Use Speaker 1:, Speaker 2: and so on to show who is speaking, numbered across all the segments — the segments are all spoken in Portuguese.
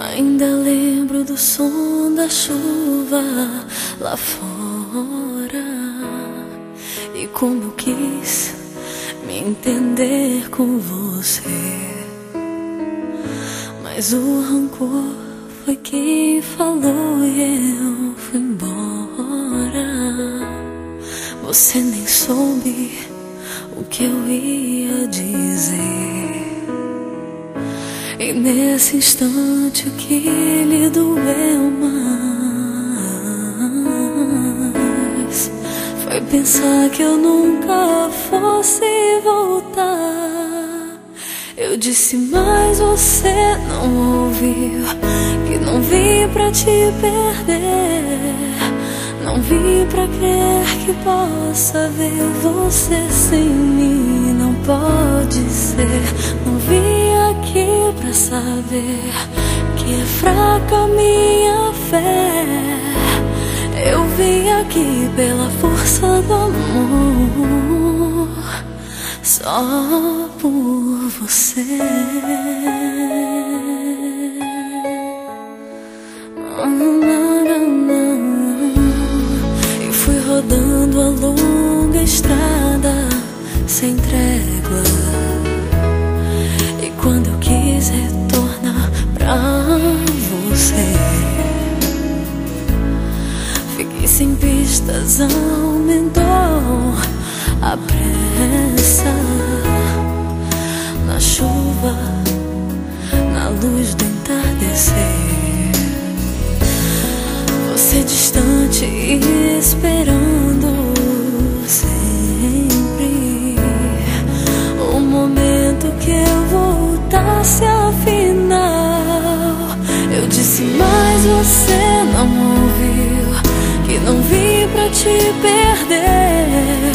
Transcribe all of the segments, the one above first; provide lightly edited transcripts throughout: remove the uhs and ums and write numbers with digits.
Speaker 1: Ainda lembro do som da chuva lá fora e como eu quis me entender com você. Mas o rancor foi quem falou e eu fui embora. Você nem soube o que eu ia dizer. E nesse instante o que lhe doeu mais foi pensar que eu nunca fosse voltar. Eu disse, mas você não ouviu, que não vim pra te perder. Não vim pra crer que possa ver você sem mim. Não pode ser. Não vim aqui pra saber que é fraca minha fé. Eu vim aqui pela força do amor, só por você. E fui rodando a longa estrada sem trégua. E quando eu quis retornar pra você, fiquei sem pistas, aumentou a pressa. Na chuva, na luz do entardecer, você distante e esperando sempre o momento que eu voltasse afinal. Eu disse, mas você não ouviu, que não vim pra te perder.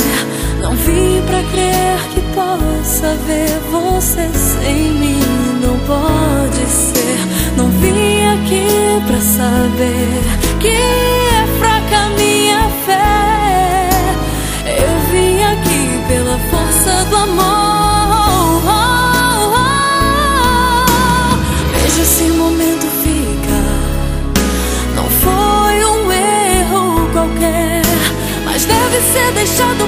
Speaker 1: Não vim pra crer que possa ver você sem mim. Não pode ser. Não vim aqui pra saber que é fraca minha fé. Eu vim aqui pela força do amor. Veja esse momento fica. Não foi um erro qualquer, mas deve ser deixado